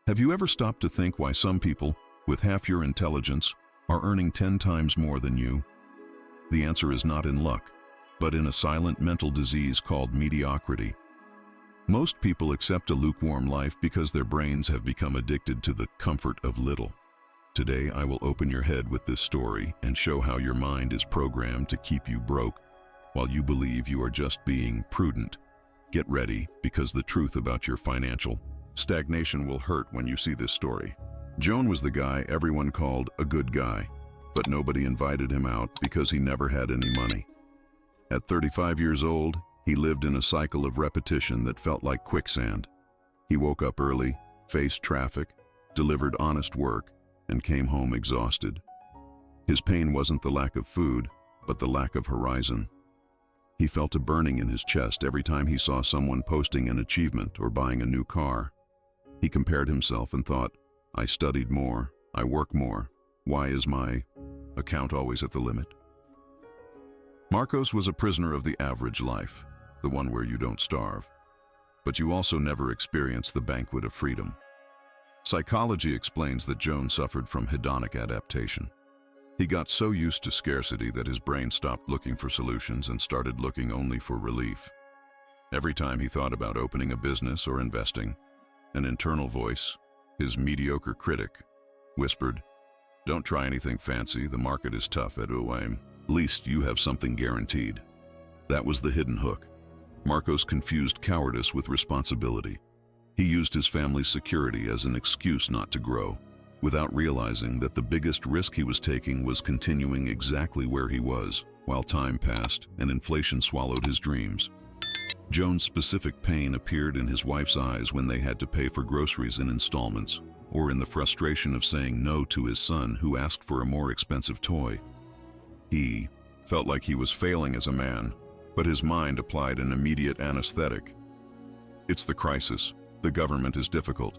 Have you ever stopped to think why some people, with half your intelligence, are earning 10 times more than you? The answer is not in luck, but in a silent mental disease called mediocrity. Most people accept a lukewarm life because their brains have become addicted to the comfort of little. Today, I will open your head with this story and show how your mind is programmed to keep you broke while you believe you are just being prudent. Get ready, because the truth about your financial stagnation will hurt when you see this story. Joan was the guy everyone called a good guy, but nobody invited him out because he never had any money. At 35 years old, he lived in a cycle of repetition that felt like quicksand. He woke up early, faced traffic, delivered honest work, and came home exhausted. His pain wasn't the lack of food, but the lack of horizon. He felt a burning in his chest every time he saw someone posting an achievement or buying a new car. He compared himself and thought, I studied more, I work more. Why is my account always at the limit? Marcos was a prisoner of the average life, the one where you don't starve, but you also never experience the banquet of freedom. Psychology explains that Joan suffered from hedonic adaptation. He got so used to scarcity that his brain stopped looking for solutions and started looking only for relief. Every time he thought about opening a business or investing, an internal voice, his mediocre critic, whispered, "Don't try anything fancy, the market is tough at UAM. Least you have something guaranteed." That was the hidden hook. Marcos confused cowardice with responsibility. He used his family's security as an excuse not to grow, without realizing that the biggest risk he was taking was continuing exactly where he was, while time passed and inflation swallowed his dreams. Joan's specific pain appeared in his wife's eyes when they had to pay for groceries in installments, or in the frustration of saying no to his son who asked for a more expensive toy. He felt like he was failing as a man, but his mind applied an immediate anesthetic. It's the crisis. The government is difficult.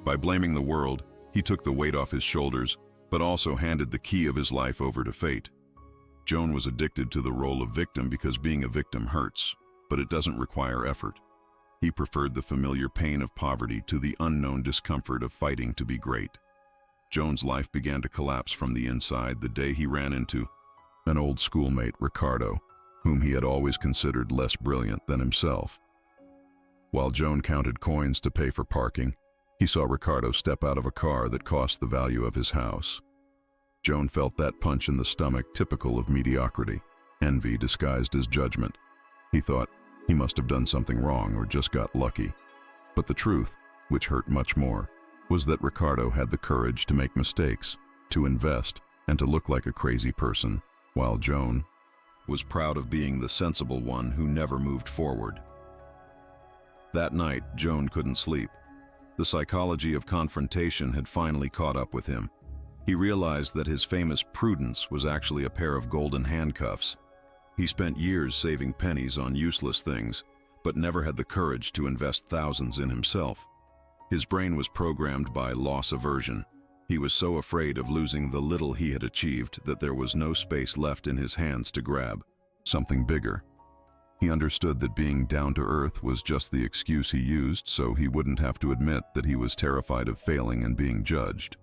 By blaming the world, he took the weight off his shoulders, but also handed the key of his life over to fate. Joan was addicted to the role of victim because being a victim hurts, but it doesn't require effort. He preferred the familiar pain of poverty to the unknown discomfort of fighting to be great. Joan's life began to collapse from the inside the day he ran into an old schoolmate, Ricardo, whom he had always considered less brilliant than himself. While Joan counted coins to pay for parking, he saw Ricardo step out of a car that cost the value of his house. Joan felt that punch in the stomach typical of mediocrity, envy disguised as judgment. He thought he must have done something wrong or just got lucky. But the truth, which hurt much more, was that Ricardo had the courage to make mistakes, to invest, and to look like a crazy person, while Joan was proud of being the sensible one who never moved forward. That night, Joan couldn't sleep. The psychology of confrontation had finally caught up with him. He realized that his famous prudence was actually a pair of golden handcuffs. He spent years saving pennies on useless things, but never had the courage to invest thousands in himself. His brain was programmed by loss aversion. He was so afraid of losing the little he had achieved that there was no space left in his hands to grab something bigger. He understood that being down to earth was just the excuse he used so he wouldn't have to admit that he was terrified of failing and being judged.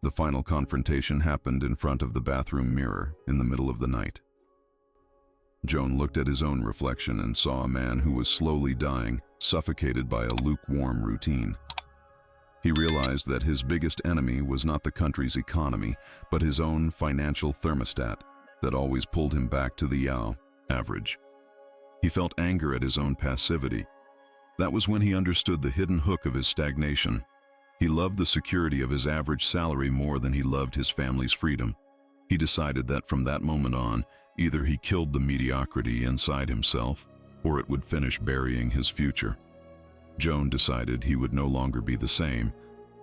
The final confrontation happened in front of the bathroom mirror in the middle of the night. Joan looked at his own reflection and saw a man who was slowly dying, suffocated by a lukewarm routine. He realized that his biggest enemy was not the country's economy, but his own financial thermostat that always pulled him back to the average. He felt anger at his own passivity. That was when he understood the hidden hook of his stagnation. He loved the security of his average salary more than he loved his family's freedom. He decided that from that moment on, either he killed the mediocrity inside himself, or it would finish burying his future. Joan decided he would no longer be the same,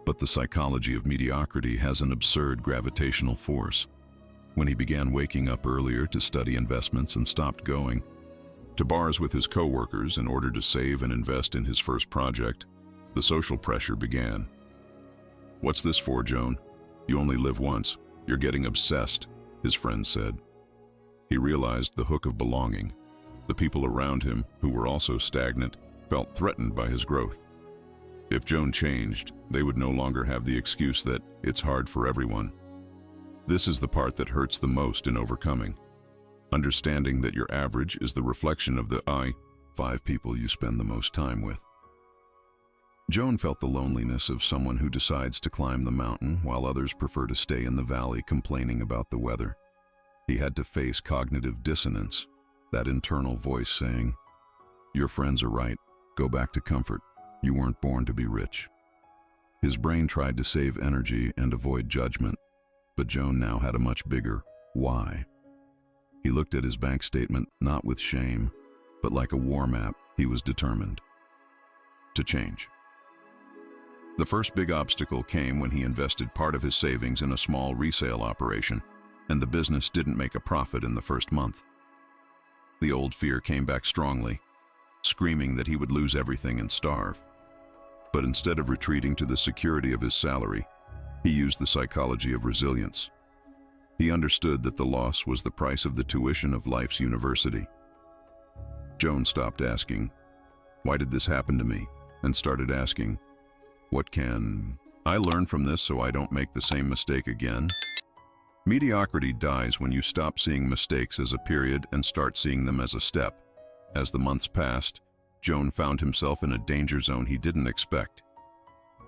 but the psychology of mediocrity has an absurd gravitational force. When he began waking up earlier to study investments and stopped going to bars with his coworkers in order to save and invest in his first project, the social pressure began. "What's this for, Joan? You only live once. You're getting obsessed," his friends said. He realized the hook of belonging. The people around him, who were also stagnant, felt threatened by his growth. If Joan changed, they would no longer have the excuse that it's hard for everyone. This is the part that hurts the most in overcoming. Understanding that your average is the reflection of the 5 people you spend the most time with. Joan felt the loneliness of someone who decides to climb the mountain while others prefer to stay in the valley complaining about the weather. He had to face cognitive dissonance, that internal voice saying, "Your friends are right, go back to comfort, you weren't born to be rich." His brain tried to save energy and avoid judgment, but Joan now had a much bigger why. He looked at his bank statement not with shame, but like a war map. He was determined to change. The first big obstacle came when he invested part of his savings in a small resale operation, and the business didn't make a profit in the first month. The old fear came back strongly, screaming that he would lose everything and starve. But instead of retreating to the security of his salary, he used the psychology of resilience. He understood that the loss was the price of the tuition of life's university. Joan stopped asking, "Why did this happen to me?" and started asking, "What can I learn from this so I don't make the same mistake again?" Mediocrity dies when you stop seeing mistakes as a period and start seeing them as a step. As the months passed, Joan found himself in a danger zone he didn't expect.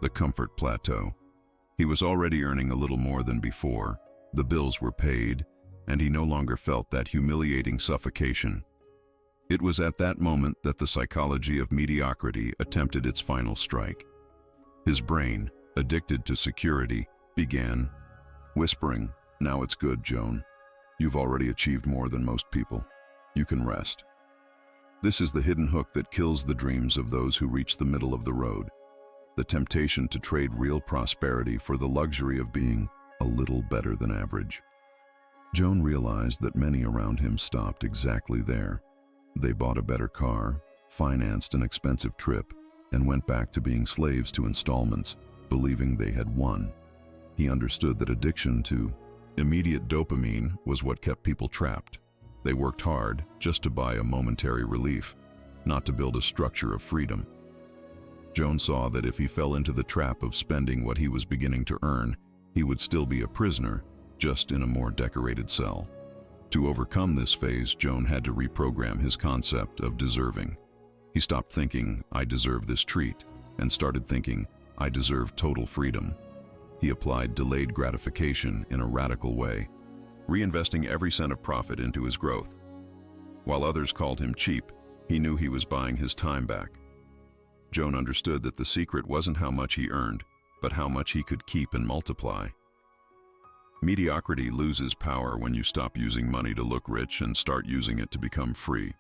The comfort plateau. He was already earning a little more than before, the bills were paid, and he no longer felt that humiliating suffocation. It was at that moment that the psychology of mediocrity attempted its final strike. His brain, addicted to security, began whispering, "Now it's good, Joan. You've already achieved more than most people. You can rest." This is the hidden hook that kills the dreams of those who reach the middle of the road. The temptation to trade real prosperity for the luxury of being a little better than average. Joan realized that many around him stopped exactly there. They bought a better car, financed an expensive trip, and went back to being slaves to installments, believing they had won. He understood that addiction to immediate dopamine was what kept people trapped. They worked hard just to buy a momentary relief, not to build a structure of freedom. Joan saw that if he fell into the trap of spending what he was beginning to earn, he would still be a prisoner, just in a more decorated cell. To overcome this phase, Joan had to reprogram his concept of deserving. He stopped thinking, "I deserve this treat," and started thinking, "I deserve total freedom." He applied delayed gratification in a radical way, reinvesting every cent of profit into his growth. While others called him cheap, he knew he was buying his time back. Joan understood that the secret wasn't how much he earned, but how much he could keep and multiply. Mediocrity loses power when you stop using money to look rich and start using it to become free.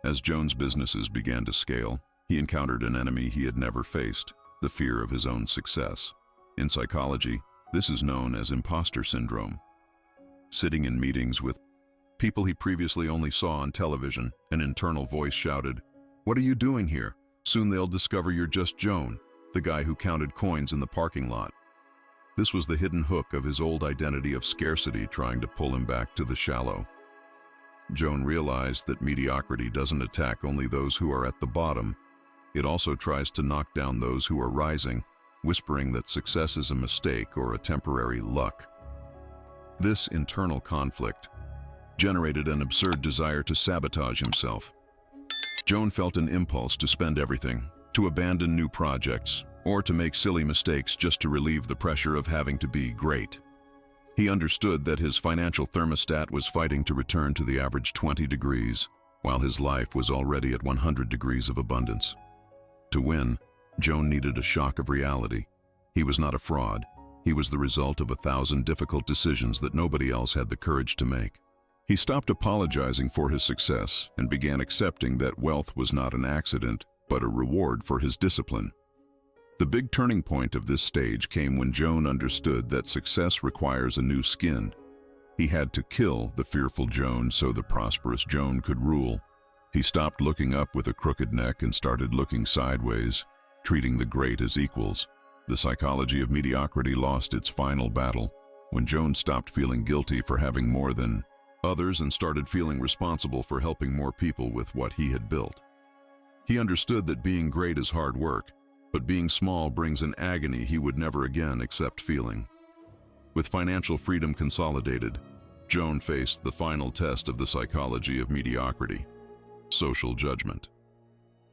As Joan's businesses began to scale, he encountered an enemy he had never faced, the fear of his own success. In psychology, this is known as imposter syndrome. Sitting in meetings with people he previously only saw on television, an internal voice shouted, "What are you doing here? Soon they'll discover you're just Joan, the guy who counted coins in the parking lot." This was the hidden hook of his old identity of scarcity trying to pull him back to the shallow. Joan realized that mediocrity doesn't attack only those who are at the bottom. It also tries to knock down those who are rising, whispering that success is a mistake or a temporary luck. This internal conflict generated an absurd desire to sabotage himself. Joan felt an impulse to spend everything, to abandon new projects, or to make silly mistakes just to relieve the pressure of having to be great. He understood that his financial thermostat was fighting to return to the average 20 degrees, while his life was already at 100 degrees of abundance. To win, Joan needed a shock of reality. He was not a fraud. He was the result of 1,000 difficult decisions that nobody else had the courage to make. He stopped apologizing for his success and began accepting that wealth was not an accident, but a reward for his discipline. The big turning point of this stage came when Joan understood that success requires a new skin. He had to kill the fearful Joan so the prosperous Joan could rule. He stopped looking up with a crooked neck and started looking sideways, treating the great as equals. The psychology of mediocrity lost its final battle when Joan stopped feeling guilty for having more than others and started feeling responsible for helping more people with what he had built. He understood that being great is hard work, But being small brings an agony he would never again accept feeling. With financial freedom consolidated, Joan faced the final test of the psychology of mediocrity: social judgment.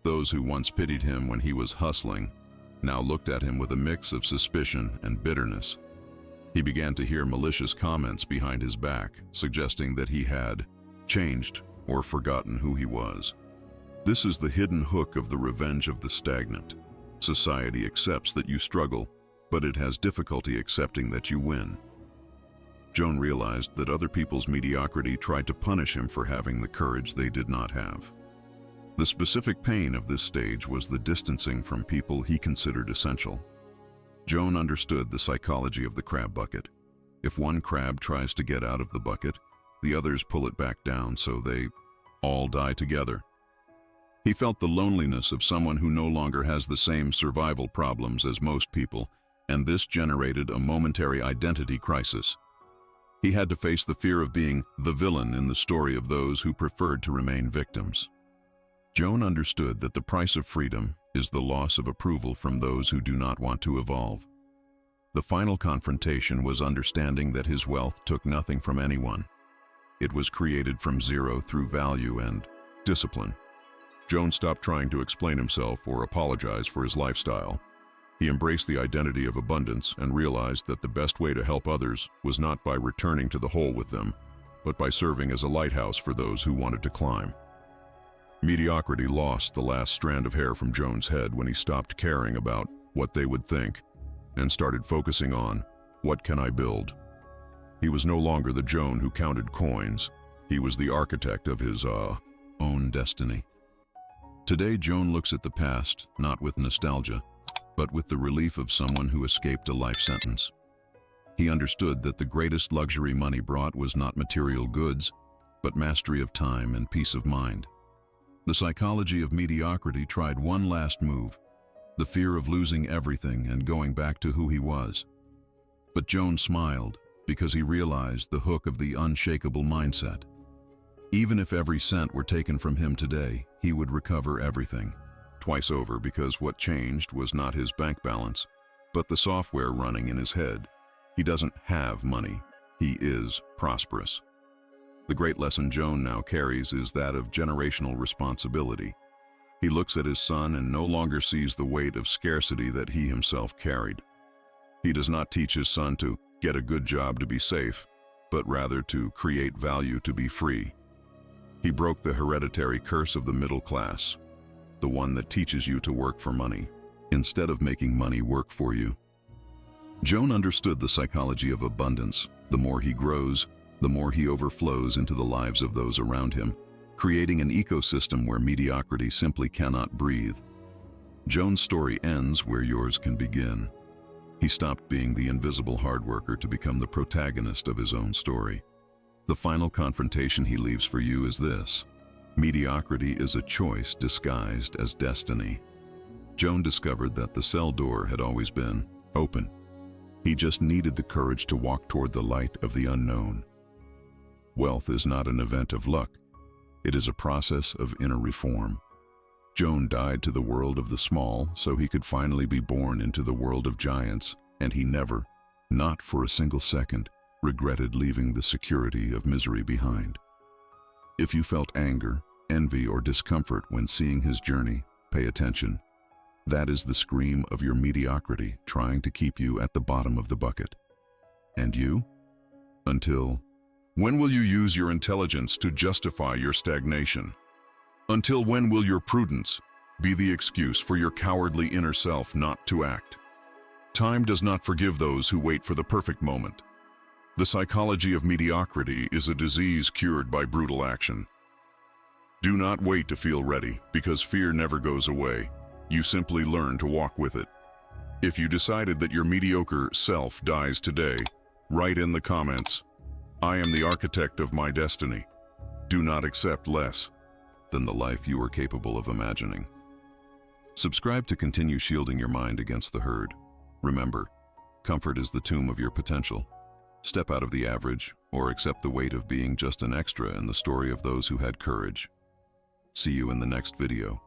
Those who once pitied him when he was hustling now looked at him with a mix of suspicion and bitterness. He began to hear malicious comments behind his back, suggesting that he had changed or forgotten who he was. This is the hidden hook of the revenge of the stagnant. Society accepts that you struggle, but it has difficulty accepting that you win. Joan realized that other people's mediocrity tried to punish him for having the courage they did not have. The specific pain of this stage was the distancing from people he considered essential. Joan understood the psychology of the crab bucket. If one crab tries to get out of the bucket, the others pull it back down, so they all die together. He felt the loneliness of someone who no longer has the same survival problems as most people, and this generated a momentary identity crisis. He had to face the fear of being the villain in the story of those who preferred to remain victims. Joan understood that the price of freedom is the loss of approval from those who do not want to evolve. The final confrontation was understanding that his wealth took nothing from anyone. It was created from zero through value and discipline. Joan stopped trying to explain himself or apologize for his lifestyle. He embraced the identity of abundance and realized that the best way to help others was not by returning to the hole with them, but by serving as a lighthouse for those who wanted to climb. Mediocrity lost the last strand of hair from Joan's head when he stopped caring about what they would think and started focusing on, what can I build? He was no longer the Joan who counted coins. He was the architect of his own destiny. Today, Joan looks at the past, not with nostalgia, but with the relief of someone who escaped a life sentence. He understood that the greatest luxury money brought was not material goods, but mastery of time and peace of mind. The psychology of mediocrity tried one last move, the fear of losing everything and going back to who he was. But Joan smiled because he realized the hook of the unshakable mindset. Even if every cent were taken from him today, he would recover everything, twice over, because what changed was not his bank balance, but the software running in his head. He doesn't have money, he is prosperous. The great lesson Joan now carries is that of generational responsibility. He looks at his son and no longer sees the weight of scarcity that he himself carried. He does not teach his son to get a good job to be safe, but rather to create value to be free. He broke the hereditary curse of the middle class, the one that teaches you to work for money, instead of making money work for you. Joan understood the psychology of abundance. The more he grows, the more he overflows into the lives of those around him, creating an ecosystem where mediocrity simply cannot breathe. Joan's story ends where yours can begin. He stopped being the invisible hard worker to become the protagonist of his own story. The final confrontation he leaves for you is this: mediocrity is a choice disguised as destiny. Joan discovered that the cell door had always been open. He just needed the courage to walk toward the light of the unknown. Wealth is not an event of luck. It is a process of inner reform. Joan died to the world of the small so he could finally be born into the world of giants, and he never, not for a single second, regretted leaving the security of misery behind. If you felt anger, envy, or discomfort when seeing his journey, pay attention. That is the scream of your mediocrity trying to keep you at the bottom of the bucket. And you? When will you use your intelligence to justify your stagnation? Until when will your prudence be the excuse for your cowardly inner self not to act? Time does not forgive those who wait for the perfect moment. The psychology of mediocrity is a disease cured by brutal action. Do not wait to feel ready, because fear never goes away. You simply learn to walk with it. If you decided that your mediocre self dies today, write in the comments, "I am the architect of my destiny." Do not accept less than the life you are capable of imagining. Subscribe to continue shielding your mind against the herd. Remember, comfort is the tomb of your potential. Step out of the average, or accept the weight of being just an extra in the story of those who had courage. See you in the next video.